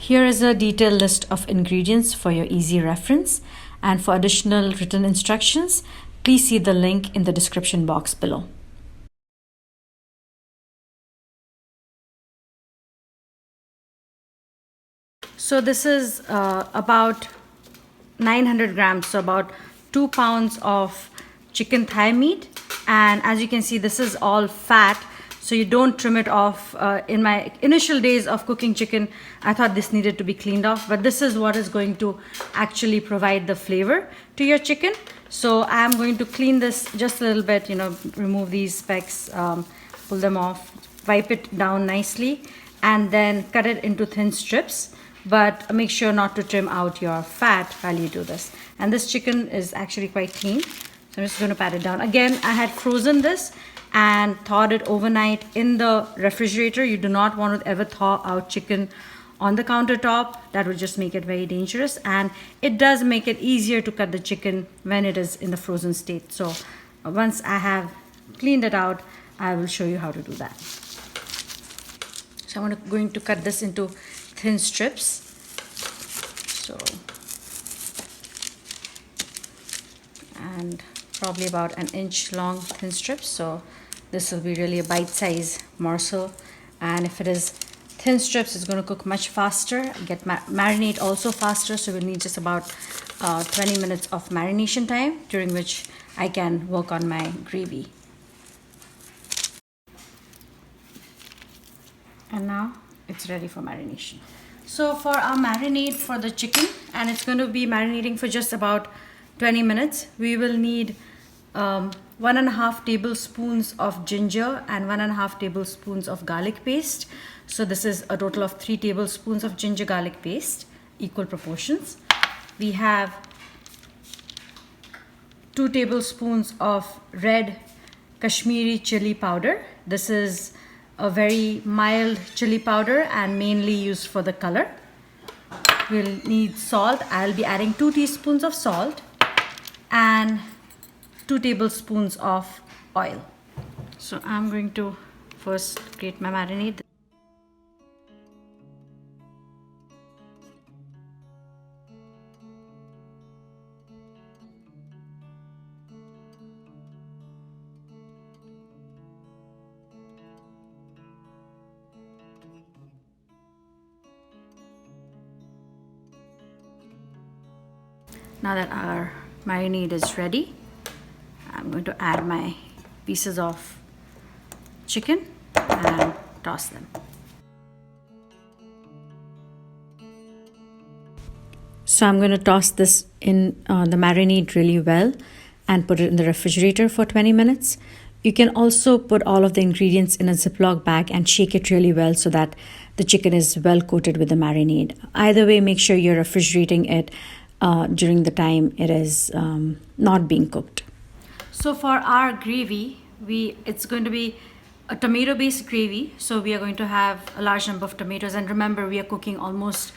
Here is a detailed list of ingredients for your easy reference, and for additional written instructions, please see the link in the description box below. So this is about 900 grams, so about 2 pounds of chicken thigh meat. And as you can see, this is all fat, so you don't trim it off. In my initial days of cooking chicken, I thought this needed to be cleaned off, but this is what is going to actually provide the flavor to your chicken. So I'm going to clean this just a little bit, remove these specks, pull them off, wipe it down nicely, and then cut it into thin strips. But make sure not to trim out your fat while you do this. And this chicken is actually quite clean, so I'm just going to pat it down. Again, I had frozen this and thawed it overnight in the refrigerator. You do not want to ever thaw out chicken on the countertop. That would just make it very dangerous, and it does make it easier to cut the chicken when it is in the frozen state. So once I have cleaned it out, I will show you how to do that. So I'm going to cut this into thin strips. And probably about an inch long thin strips. So this will be really a bite-sized morsel, and if it is thin strips, it's going to cook much faster, marinate also faster. So we'll need just about 20 minutes of marination time, during which I can work on my gravy. And now it's ready for marination. So for our marinade for the chicken, and it's going to be marinating for just about 20 minutes, we will need 1.5 tablespoons of ginger and 1.5 tablespoons of garlic paste. So this is a total of 3 tablespoons of ginger garlic paste, equal proportions. We have 2 tablespoons of red Kashmiri chili powder. This is a very mild chili powder and mainly used for the color. We'll need salt. I'll be adding 2 teaspoons of salt and 2 tablespoons of oil. So I'm going to first create my marinade. Now that our marinade is ready, I'm going to add my pieces of chicken and toss them. So I'm going to toss this in the marinade really well and put it in the refrigerator for 20 minutes. You can also put all of the ingredients in a ziploc bag and shake it really well so that the chicken is well coated with the marinade. Either way, make sure you're refrigerating it during the time it is not being cooked. So for our gravy, it's going to be a tomato-based gravy. So we are going to have a large number of tomatoes, and remember, we are cooking almost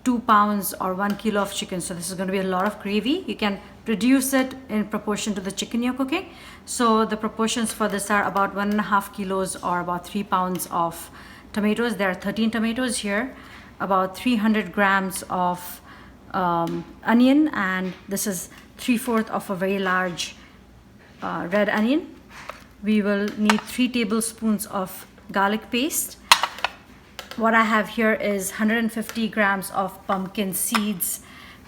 2 pounds or 1 kilo of chicken. So this is going to be a lot of gravy. You can reduce it in proportion to the chicken you're cooking. So the proportions for this are about 1.5 kilos or about 3 pounds of tomatoes. There are 13 tomatoes here, about 300 grams of onion, and this is 3/4 of a very large red onion. We will need 3 tablespoons of garlic paste. What I have here is 150 grams of pumpkin seeds.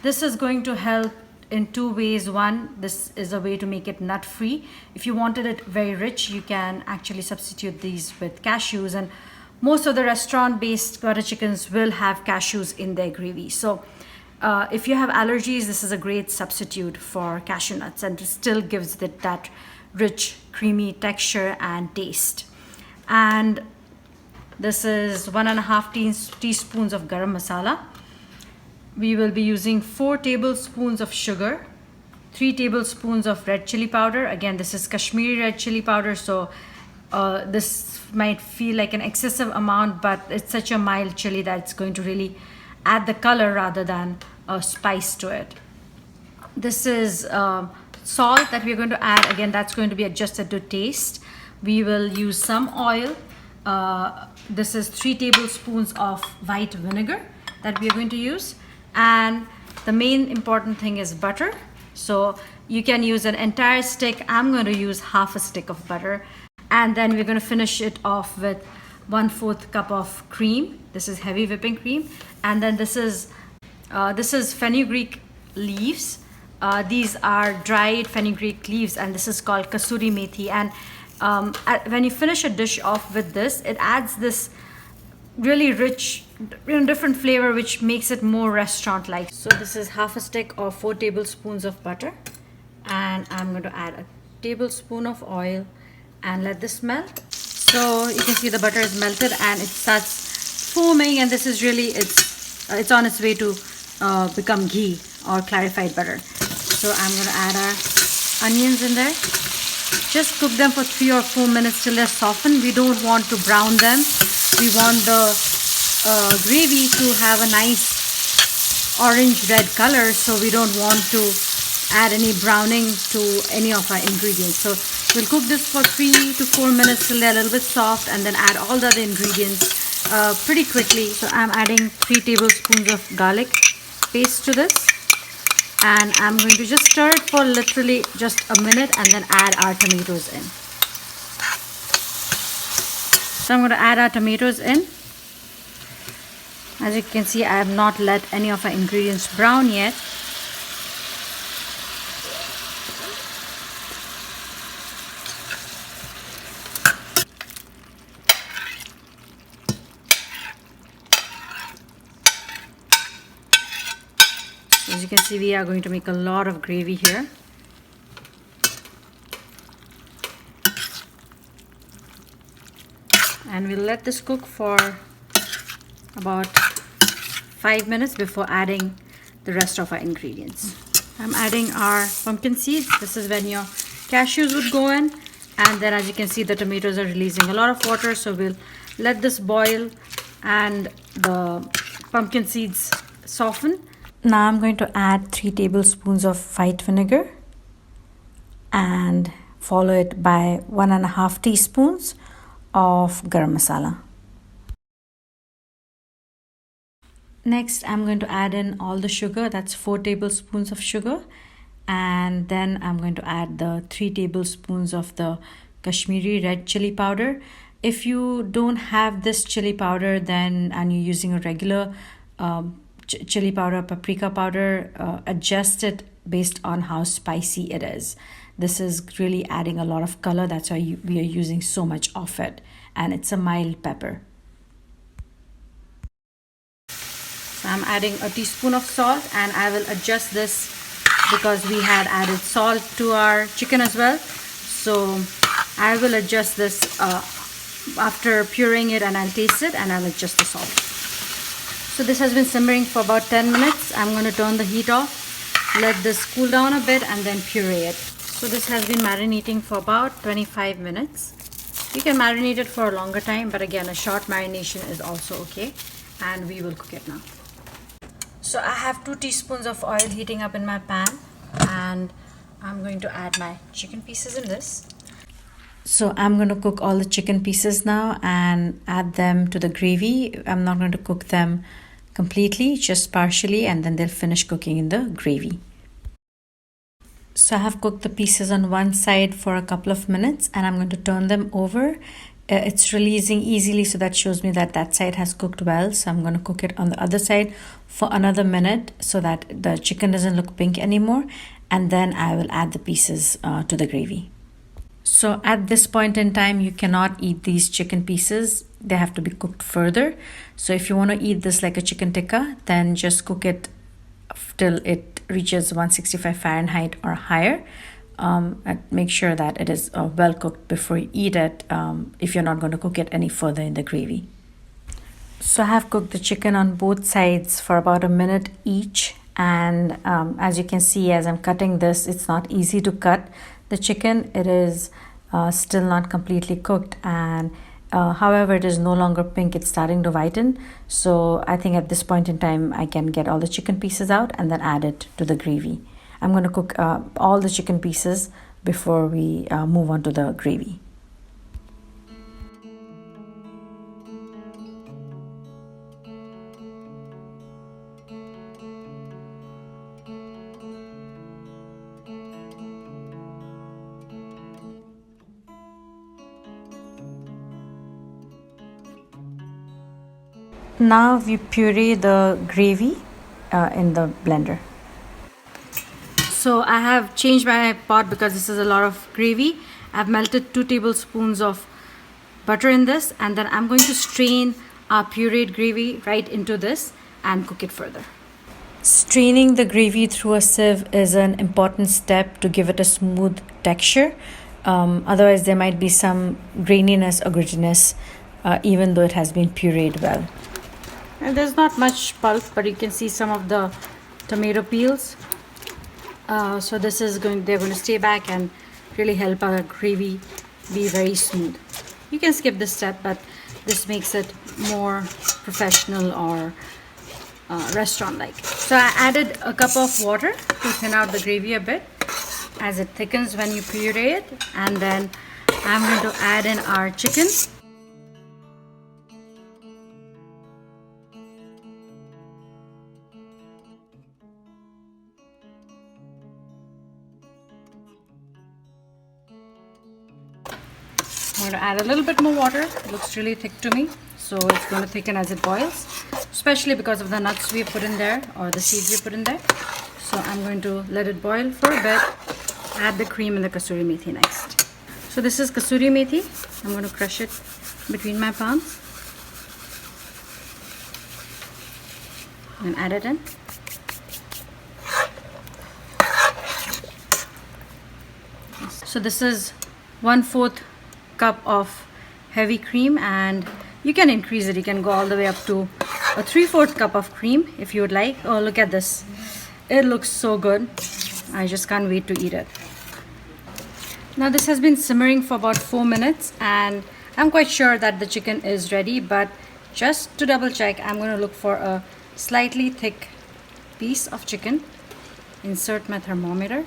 This is going to help in 2 ways. One, this is a way to make it nut free. If you wanted it very rich, you can actually substitute these with cashews, and most of the restaurant based butter chickens will have cashews in their gravy. So if you have allergies, this is a great substitute for cashew nuts, and it still gives it that rich, creamy texture and taste. And this is 1.5 teaspoons of garam masala. We will be using 4 tablespoons of sugar, 3 tablespoons of red chili powder. Again, this is Kashmiri red chili powder, so this might feel like an excessive amount, but it's such a mild chili that it's going to really add the color rather than a spice to it. This is salt that we're going to add. Again, that's going to be adjusted to taste. We will use some oil. This is 3 tablespoons of white vinegar. that we are going to use. And the main important thing is butter. So you can use an entire stick. I'm going to use half a stick of butter. And then we're going to finish it off with 1/4 cup of cream. This is heavy whipping cream. And then this is fenugreek leaves. These are dried fenugreek leaves, and this is called kasuri methi. And when you finish a dish off with this, it adds this really rich, different flavor, which makes it more restaurant-like. So this is half a stick or 4 tablespoons of butter, and I'm going to add a tablespoon of oil and let this melt. So you can see the butter is melted and it starts foaming, and this is really it's on its way to become ghee or clarified butter. So I'm going to add our onions in there. Just cook them for 3 or 4 minutes till they're softened. We don't want to brown them. We want the gravy to have a nice orange red color, so we don't want to add any browning to any of our ingredients. So we'll cook this for 3 to 4 minutes till they're a little bit soft, and then add all the other ingredients pretty quickly. So I'm adding 3 tablespoons of garlic paste to this, and I'm going to just stir it for literally just a minute and then add our tomatoes in. So I'm going to add our tomatoes in. As you can see, I have not let any of our ingredients brown yet. As you can see, we are going to make a lot of gravy here. And we'll let this cook for about 5 minutes before adding the rest of our ingredients. I'm adding our pumpkin seeds. This is when your cashews would go in. And then as you can see, the tomatoes are releasing a lot of water. So we'll let this boil and the pumpkin seeds soften. Now I'm going to add 3 tablespoons of white vinegar and follow it by 1.5 teaspoons of garam masala. Next, I'm going to add in all the sugar. That's 4 tablespoons of sugar. And then I'm going to add the 3 tablespoons of the Kashmiri red chili powder. If you don't have this chili powder, then and you're using a regular chili powder, paprika powder, adjust it based on how spicy it is. This is really adding a lot of color. That's why we are using so much of it. And it's a mild pepper. So I'm adding a teaspoon of salt, and I will adjust this because we had added salt to our chicken as well. So I will adjust this after pureeing it, and I'll taste it and I'll adjust the salt. So this has been simmering for about 10 minutes. I'm going to turn the heat off, let this cool down a bit, and then puree it. So this has been marinating for about 25 minutes. You can marinate it for a longer time, but again, a short marination is also okay. And we will cook it now. So I have 2 teaspoons of oil heating up in my pan, and I'm going to add my chicken pieces in this. So I'm going to cook all the chicken pieces now and add them to the gravy. I'm not going to cook them completely, just partially, and then they'll finish cooking in the gravy. So I have cooked the pieces on one side for a couple of minutes, and I'm going to turn them over. It's releasing easily, so that shows me that that side has cooked well. So I'm going to cook it on the other side for another minute so that the chicken doesn't look pink anymore, and then I will add the pieces to the gravy. So at this point in time, you cannot eat these chicken pieces. They have to be cooked further. So if you want to eat this like a chicken tikka, then just cook it till it reaches 165 Fahrenheit or higher. And make sure that it is well cooked before you eat it, if you're not going to cook it any further in the gravy. So I have cooked the chicken on both sides for about a minute each. And as you can see, as I'm cutting this, it's not easy to cut the chicken. It is still not completely cooked, and however, it is no longer pink. It's starting to whiten. So I think at this point in time, I can get all the chicken pieces out and then add it to the gravy. I'm going to cook all the chicken pieces before we move on to the gravy. Now we puree the gravy in the blender. So I have changed my pot because this is a lot of gravy. I've melted 2 tablespoons of butter in this, and then I'm going to strain our pureed gravy right into this and cook it further. Straining the gravy through a sieve is an important step to give it a smooth texture. Otherwise, there might be some graininess or grittiness, even though it has been pureed well. And there's not much pulp, but you can see some of the tomato peels. So this is they're going to stay back and really help our gravy be very smooth. You can skip this step, but this makes it more professional or restaurant-like. So I added a cup of water to thin out the gravy a bit as it thickens when you puree it. And then I'm going to add in our chicken. I'm going to add a little bit more water. It looks really thick to me, so it's going to thicken as it boils, especially because of the nuts we put in there or the seeds we put in there. So I'm going to let it boil for a bit, add the cream and the kasuri methi next. So this is kasuri methi. I'm going to crush it between my palms and add it in. So this is 1/4 cup of heavy cream, and you can increase it. You can go all the way up to a 3/4 cup of cream if you would like. Oh, look at this. It looks so good. I just can't wait to eat it. Now this has been simmering for about 4 minutes, and I'm quite sure that the chicken is ready, but just to double check, I'm going to look for a slightly thick piece of chicken. Insert my thermometer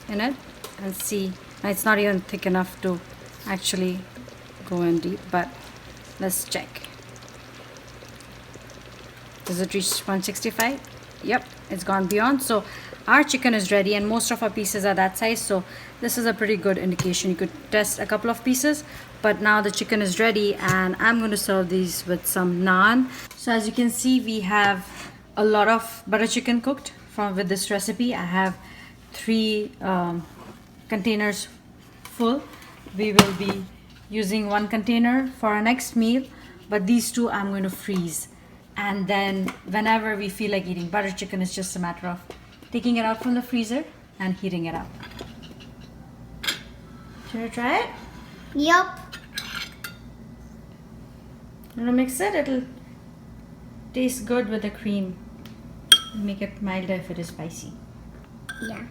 in it and see. Now it's not even thick enough to actually go in deep, but let's check. Does it reach 165? Yep, it's gone beyond. So our chicken is ready, and most of our pieces are that size, so this is a pretty good indication. You could test a couple of pieces, but now the chicken is ready, and I'm going to serve these with some naan. So as you can see, we have a lot of butter chicken cooked with this recipe. I have 3 containers full. We will be using 1 container for our next meal, but these 2 I'm going to freeze, and then whenever we feel like eating butter chicken, it's just a matter of taking it out from the freezer and heating it up. Should I try it? Yep. I'm gonna mix it. It'll taste good with the cream. Make it milder if it is spicy. Yeah.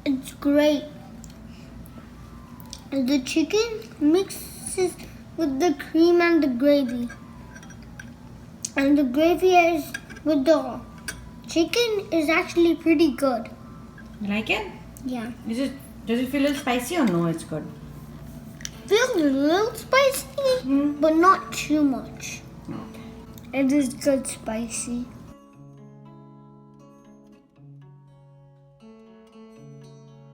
It's great. The chicken mixes with the cream and the gravy. And the gravy is with the chicken is actually pretty good. You like it? Yeah. Does it feel a little spicy or no? It's good. Feels a little spicy, but not too much. Okay. It is good spicy.